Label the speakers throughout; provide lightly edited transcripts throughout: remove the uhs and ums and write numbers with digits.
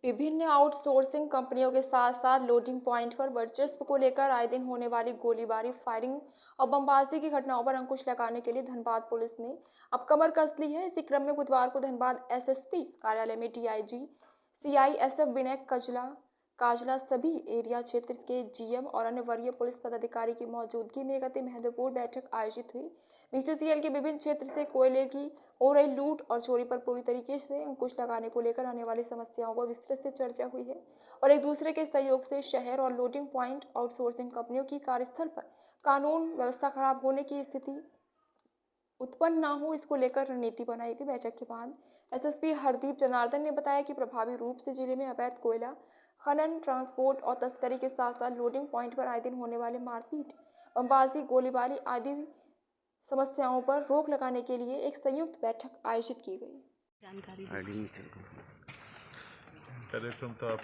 Speaker 1: विभिन्न आउटसोर्सिंग कंपनियों के साथ साथ लोडिंग पॉइंट पर वर्चस्व को लेकर आए दिन होने वाली गोलीबारी, फायरिंग और बमबाजी की घटनाओं पर अंकुश लगाने के लिए धनबाद पुलिस ने अब कमर कस ली है। इसी क्रम में बुधवार को धनबाद एसएसपी कार्यालय में डीआईजी सीआईएसएफ विनय काजला सभी एरिया क्षेत्र के जीएम और अन्य वरीय पुलिस पदाधिकारी की मौजूदगी में एक अति महत्वपूर्ण बैठक आयोजित हुई। बीसीसीएल के विभिन्न क्षेत्र से कोयले की हो रही लूट और चोरी पर पूरी तरीके से अंकुश लगाने को लेकर आने वाली समस्याओं पर विस्तृत से चर्चा हुई है और एक दूसरे के सहयोग से शहर और लोडिंग पॉइंट आउटसोर्सिंग कंपनियों की कार्यस्थल पर कानून व्यवस्था खराब होने की स्थिति उत्पन्न ना हो, इसको लेकर रणनीति बनाई गई। बैठक के बाद एसएसपी हरदीप जनार्दन ने बताया कि प्रभावी रूप से जिले में अवैध कोयला खनन, ट्रांसपोर्ट और तस्करी के साथ साथ लोडिंग पॉइंट पर आए दिन होने वाले मारपीट, बमबाजी, गोलीबारी आदि समस्याओं पर रोक लगाने के लिए एक संयुक्त बैठक आयोजित की गई।
Speaker 2: जानकारी
Speaker 3: कार्यक्रम तो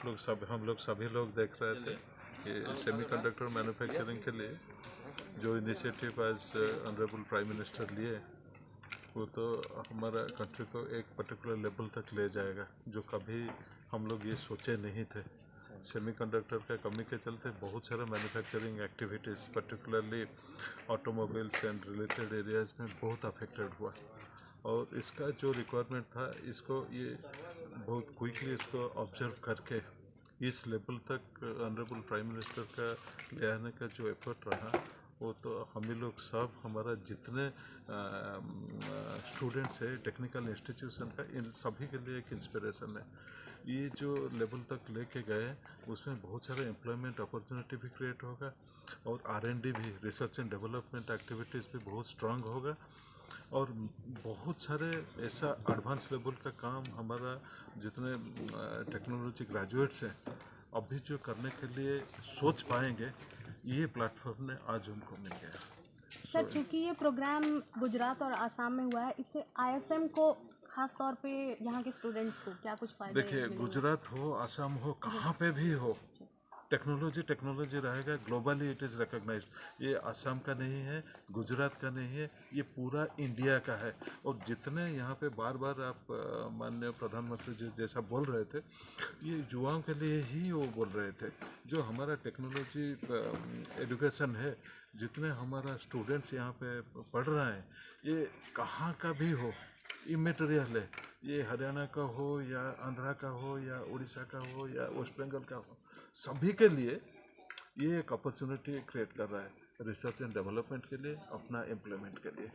Speaker 3: हम लोग सभी लोग देख रहे थे कि सेमीकंडक्टर मैन्युफैक्चरिंग के लिए जो इनिशिएटिव आज ऑनरेबल प्राइम मिनिस्टर लिए, वो तो हमारा कंट्री को एक पर्टिकुलर लेवल तक ले जाएगा, जो कभी हम लोग ये सोचे नहीं थे। सेमीकंडक्टर का कमी के चलते बहुत सारा manufacturing activities particularly automobiles and related areas में बहुत अफेक्टेड हुआ, और इसका जो रिक्वायरमेंट था इसको ये बहुत क्विकली इसको ऑब्जर्व करके इस लेवल तक ऑनरेबल प्राइम मिनिस्टर का ले आने का जो एफर्ट रहा, वो तो हम ही लोग सब, हमारा जितने स्टूडेंट्स है टेक्निकल इंस्टीट्यूशन का, इन सभी के लिए एक इंस्पिरेशन है। ये जो लेवल तक लेके गए उसमें बहुत सारे एम्प्लॉयमेंट अपॉर्चुनिटी भी क्रिएट होगा, और R&D भी, रिसर्च एंड डेवलपमेंट एक्टिविटीज़ भी बहुत स्ट्रांग होगा, और बहुत सारे ऐसा एडवांस लेवल का काम हमारा जितने टेक्नोलॉजी ग्रेजुएट्स हैं अभी जो करने के लिए सोच पाएंगे, ये प्लेटफॉर्म ने आज उनको मिल गया।
Speaker 2: सर, चूंकि ये प्रोग्राम गुजरात और आसाम में हुआ है, इससे आईएसएम को खास तौर पे यहाँ के स्टूडेंट्स को क्या कुछ फायदे
Speaker 3: देखिए, गुजरात हो, आसाम हो, कहाँ पे भी हो, टेक्नोलॉजी रहेगा। Globally it is recognised. ये आसाम का नहीं है, गुजरात का नहीं है, ये पूरा इंडिया का है। और जितने यहाँ पे बार बार आप माननीय प्रधानमंत्री जी जैसा बोल रहे थे, ये युवाओं के लिए ही वो बोल रहे थे। जो हमारा टेक्नोलॉजी एजुकेशन है, जितने हमारा स्टूडेंट्स यहाँ पे पढ़ रहे हैं, ये कहाँ का भी हो, इमेटेरियल है। ये हरियाणा का हो या आंध्रा का हो या उड़ीसा का हो या वेस्ट बंगाल का हो, सभी के लिए ये एक अपॉर्चुनिटी क्रिएट कर रहा है रिसर्च एंड डेवलपमेंट के लिए, अपना एम्प्लॉयमेंट के लिए।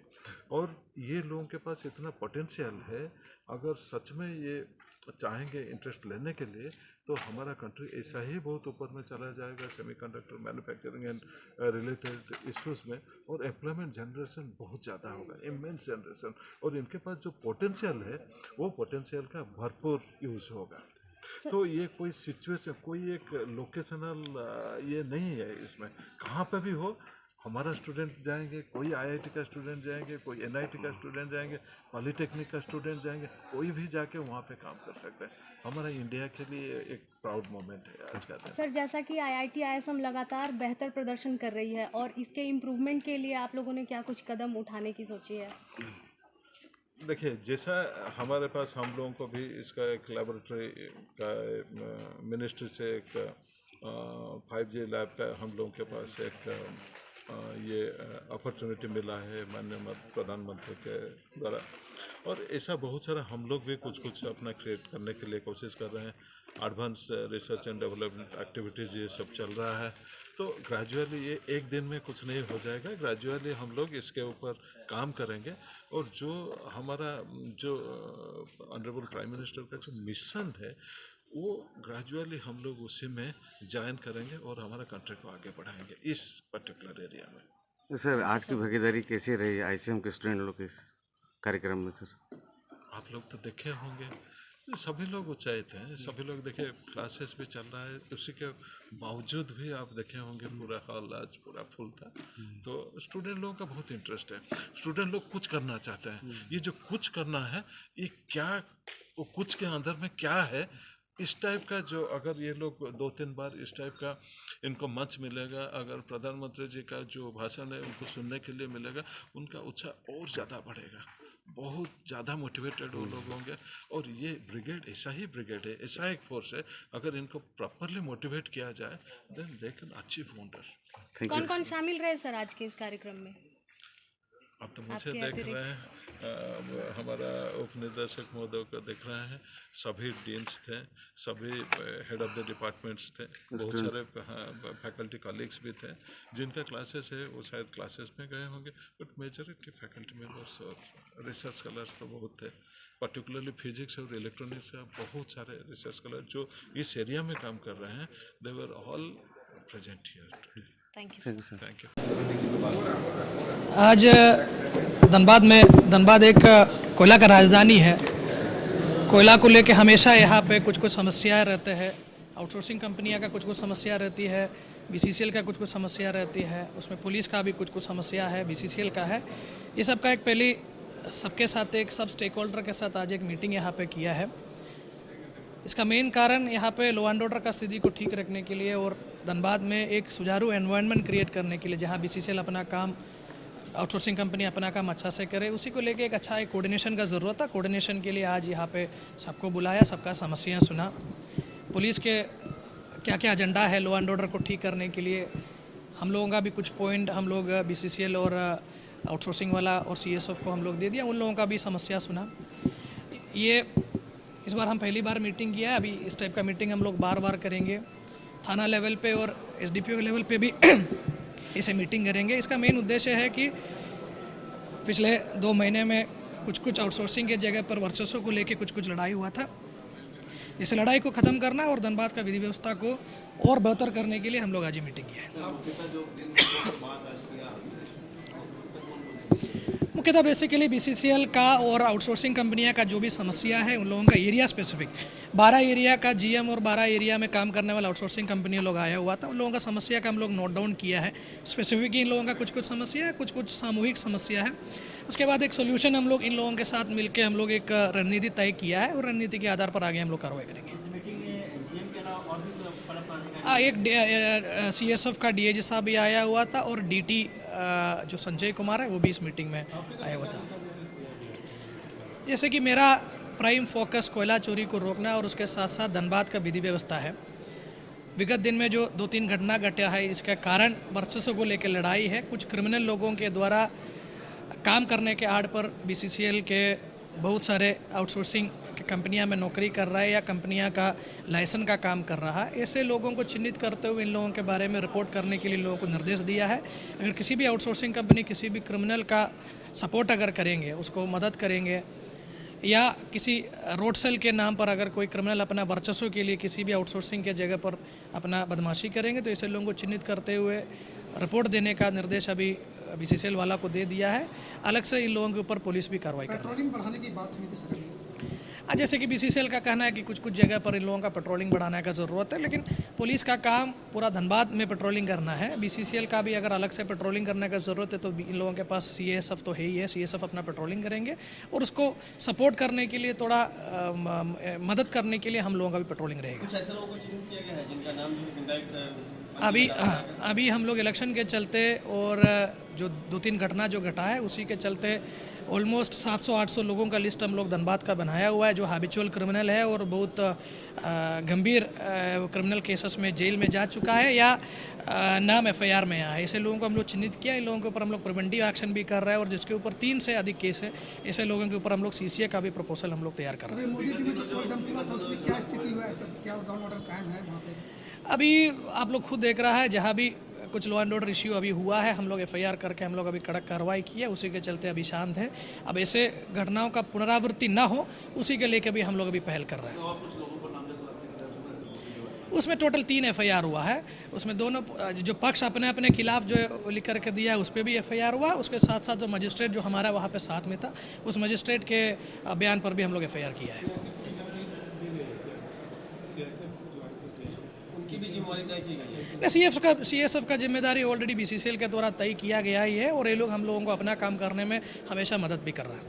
Speaker 3: और ये लोगों के पास इतना पोटेंशियल है, अगर सच में ये चाहेंगे इंटरेस्ट लेने के लिए, तो हमारा कंट्री ऐसा ही बहुत ऊपर में चला जाएगा semiconductor manufacturing and related issues में, और एम्प्लॉयमेंट जनरेशन बहुत ज़्यादा होगा, इमेंस जनरेशन। और इनके पास जो पोटेंशियल है, वो पोटेंशियल का भरपूर यूज़ होगा। तो ये कोई सिचुएशन, कोई एक लोकेशनल ये नहीं है, इसमें कहाँ पे भी हो हमारा स्टूडेंट जाएंगे, कोई आईआईटी का स्टूडेंट जाएंगे, कोई एनआईटी का स्टूडेंट जाएंगे, पॉलिटेक्निक का स्टूडेंट जाएंगे, कोई भी जाके वहाँ पे काम कर सकता है। हमारा इंडिया के लिए एक प्राउड मोमेंट है आज का दिन।
Speaker 2: सर, जैसा कि आईआईटी आईएसएम लगातार बेहतर प्रदर्शन कर रही है, और इसके इम्प्रूवमेंट के लिए आप लोगों ने क्या कुछ कदम उठाने की सोची है?
Speaker 3: देखिए, जैसा हमारे पास, हम लोगों को भी इसका एक लेबोरेटरी का मिनिस्ट्री से एक 5G लैब का हम लोगों के पास एक ये अपॉर्चुनिटी मिला है माननीय प्रधानमंत्री के द्वारा। और ऐसा बहुत सारा हम लोग भी कुछ अपना क्रिएट करने के लिए कोशिश कर रहे हैं। Advance research and development activities ये सब चल रहा है। तो ग्रेजुअली ये एक दिन में कुछ नहीं हो जाएगा, ग्रेजुअली हम लोग इसके ऊपर काम करेंगे। और जो हमारा जो ऑनरेबल प्राइम मिनिस्टर का जो मिशन है, वो ग्रेजुअली हम लोग उसी में ज्वाइन करेंगे और हमारा कंट्री को आगे बढ़ाएंगे इस पर्टिकुलर एरिया में।
Speaker 4: सर, आज की भागीदारी कैसी रही आईसीएम के स्टूडेंट लोग के कार्यक्रम में? सर,
Speaker 3: आप लोग तो देखे होंगे, सभी लोग उत्साहित हैं, सभी लोग देखे, क्लासेस भी चल रहा है, उसी के बावजूद भी आप देखे होंगे पूरा हॉल आज पूरा फुल था। तो स्टूडेंट लोगों का बहुत इंटरेस्ट है, स्टूडेंट लोग कुछ करना चाहते हैं। ये जो कुछ करना है, ये क्या, वो कुछ के अंदर में क्या है, इस टाइप का जो, अगर ये लोग 2-3 बार इस टाइप का इनको मंच मिलेगा, अगर प्रधानमंत्री जी का जो भाषण है उनको सुनने के लिए मिलेगा, उनका उत्साह और ज़्यादा बढ़ेगा। बहुत ज़्यादा मोटिवेटेड वो लोग होंगे। और ये ब्रिगेड ऐसा ही ब्रिगेड है, ऐसा एक फोर्स है, अगर इनको प्रॉपरली मोटिवेट किया जाए then they can achieve wonder.
Speaker 2: कौन कौन शामिल रहे सर आज के इस कार्यक्रम में?
Speaker 3: अब तो मुझे
Speaker 2: आपके
Speaker 3: देख रहे हैं, हमारा उप निदेशक महोदय को देख रहे हैं, सभी डीन्स थे, सभी हेड ऑफ द डिपार्टमेंट्स थे, बहुत सारे फैकल्टी कॉलीग्स भी थे। जिनका क्लासेस है वो शायद क्लासेस में गए होंगे, बट मेजॉरिटी फैकल्टी मेंबर्स और रिसर्च स्कॉलर्स तो बहुत थे। पर्टिकुलरली फिजिक्स और इलेक्ट्रॉनिक्स का बहुत सारे रिसर्च स्कॉलर जो इस एरिया में काम कर रहे हैं, they were all present here today.
Speaker 2: Thank you sir.
Speaker 3: Thank you.
Speaker 5: आज धनबाद एक कोयला का राजधानी है। कोयला को लेके हमेशा यहाँ पे कुछ कुछ समस्याएं रहते हैं। आउटसोर्सिंग कंपनियाँ का कुछ कुछ समस्या रहती है, बीसीसीएल का कुछ कुछ समस्या रहती है, उसमें पुलिस का भी कुछ कुछ समस्या है, बीसीसीएल का है। ये सब का एक पहले सबके साथ एक सब स्टेक होल्डर के साथ आज एक मीटिंग यहाँ पे किया है। इसका मेन कारण यहाँ पे लॉ एंड ऑर्डर का स्थिति को ठीक रखने के लिए और धनबाद में एक सुचारू एनवायरनमेंट क्रिएट करने के लिए, जहाँ बीसीसीएल अपना काम, आउटसोर्सिंग कंपनी अपना काम अच्छा से करे, उसी को लेके एक अच्छा एक कोऑर्डिनेशन का ज़रूरत था। कोऑर्डिनेशन के लिए आज यहाँ पे सबको बुलाया, सबका समस्याएं सुना, पुलिस के क्या क्या एजेंडा है लॉ एंड ऑर्डर को ठीक करने के लिए। हम लोगों का भी कुछ पॉइंट हम लोग बीसीसीएल और आउटसोर्सिंग वाला और सीएसएफ को हम लोग दे दिया, उन लोगों का भी समस्या सुना। ये इस बार हम पहली बार मीटिंग किया है, अभी इस टाइप का मीटिंग हम लोग बार बार करेंगे। थाना लेवल पे और एसडीपीओ लेवल पे भी इसे मीटिंग करेंगे। इसका मेन उद्देश्य है कि पिछले 2 महीने में कुछ कुछ आउटसोर्सिंग के जगह पर वर्चस्व को लेके कुछ कुछ लड़ाई हुआ था, इस लड़ाई को ख़त्म करना और धनबाद का विधि व्यवस्था को और बेहतर करने के लिए हम लोग आज ये मीटिंग किया है। मुख्यतः बेसिकली बीसीसीएल का और आउटसोर्सिंग कंपनियां का जो भी समस्या है, उन लोगों का एरिया स्पेसिफिक 12 एरिया का जीएम और 12 एरिया में काम करने वाला आउटसोर्सिंग कंपनी लोग आया हुआ था। उन लोगों का समस्या का हम लोग नोट डाउन किया है। स्पेसिफिक इन लोगों का कुछ कुछ समस्या है, कुछ कुछ सामूहिक समस्या है। उसके बाद एक सोल्यूशन हम लोग इन लोगों के साथ मिलकर हम लोग एक रणनीति तय किया है और रणनीति के आधार पर आगे हम लोग कार्रवाई करेंगे। एक सीएसएफ का डीआईजी साहब भी आया हुआ था और डीटी जो संजय कुमार है वो भी इस मीटिंग में आया हुआ था। जैसे कि मेरा प्राइम फोकस कोयला चोरी को रोकना और उसके साथ साथ धनबाद का विधि व्यवस्था है। विगत दिन में जो 2-3 घटना घटा है, इसका कारण वर्चस्व को लेकर लड़ाई है। कुछ क्रिमिनल लोगों के द्वारा काम करने के आड़ पर बीसीसीएल के बहुत सारे आउटसोर्सिंग की कंपनियां में नौकरी कर रहा है या कंपनियां का लाइसेंस का काम कर रहा है। ऐसे लोगों को चिन्हित करते हुए इन लोगों के बारे में रिपोर्ट करने के लिए लोगों को निर्देश दिया है। अगर किसी भी आउटसोर्सिंग कंपनी किसी भी क्रिमिनल का सपोर्ट अगर करेंगे, उसको मदद करेंगे या किसी रोड सेल के नाम पर अगर कोई क्रिमिनल अपना वर्चस्व के लिए किसी भी आउटसोर्सिंग के जगह पर अपना बदमाशी करेंगे, तो ऐसे लोगों को चिन्हित करते हुए रिपोर्ट देने का निर्देश अभी बीसीसीएल वाला को दे दिया है। अलग से इन लोगों के ऊपर पुलिस भी कार्रवाई कर रही है।
Speaker 6: पेट्रोलिंग बढ़ाने की बात हुई थी सर।
Speaker 5: जैसे कि बीसीसीएल का कहना है कि कुछ कुछ जगह पर इन लोगों का पेट्रोलिंग बढ़ाने का ज़रूरत है, लेकिन पुलिस का काम पूरा धनबाद में पेट्रोलिंग करना है। बीसीसीएल का भी अगर अलग से पेट्रोलिंग करने का ज़रूरत है तो इन लोगों के पास सीएसएफ तो है ही है, सीएसएफ अपना पेट्रोलिंग करेंगे और उसको सपोर्ट करने के लिए थोड़ा मदद करने के लिए हम लोगों का भी पेट्रोलिंग रहेगा।
Speaker 6: कुछ ऐसे लोगों को चिन्हित किया गया है जिनका नाम जो इंडाइट
Speaker 5: अभी हम लोग इलेक्शन के चलते और जो 2-3 घटना जो घटा है उसी के चलते ऑलमोस्ट 700-800 लोगों का लिस्ट हम लोग धनबाद का बनाया हुआ है, जो हैबिचुअल क्रिमिनल है और बहुत गंभीर क्रिमिनल केसेस में जेल में जा चुका है या नाम एफआईआर में आया है। ऐसे लोगों को हम लोग चिन्हित किया। इन लोगों के ऊपर हम लोग प्रिवेंटिव एक्शन भी कर रहे हैं और जिसके ऊपर 3 से अधिक केस है, ऐसे लोगों के ऊपर हम लोग सीसीए का भी प्रपोजल हम लोग तैयार कर रहे हैं।
Speaker 6: मोदी जी में जो कोलडम हुआ था उसमें क्या स्थिति हुआ है सर? क्या लॉ एंड ऑर्डर कायम है वहाँ पे?
Speaker 5: अभी आप लोग खुद देख रहा है, जहाँ भी कुछ लॉ एंड ऑर्डर इश्यू अभी हुआ है, हम लोग एफआईआर करके हम लोग अभी कड़क कार्रवाई की है, उसी के चलते अभी शांत है। अब ऐसे घटनाओं का पुनरावृत्ति ना हो, उसी के लेके भी हम लोग अभी पहल कर रहे हैं। उसमें टोटल 3 एफआईआर हुआ है। उसमें दोनों जो पक्ष अपने अपने खिलाफ जो लिख करके दिया है उस पर भी एफआईआर हुआ। उसके साथ साथ जो मजिस्ट्रेट जो हमारा वहाँ पे साथ में था, उस मजिस्ट्रेट के बयान पर भी हम लोग एफआईआर किया है।
Speaker 6: उनकी भी जिम्मेदारी तय की गई है।
Speaker 5: सीएसएफ का जिम्मेदारी ऑलरेडी बीसीसीएल के द्वारा तय किया गया ही है और ये लोग हम लोगों को अपना काम करने में हमेशा मदद भी कर रहा है।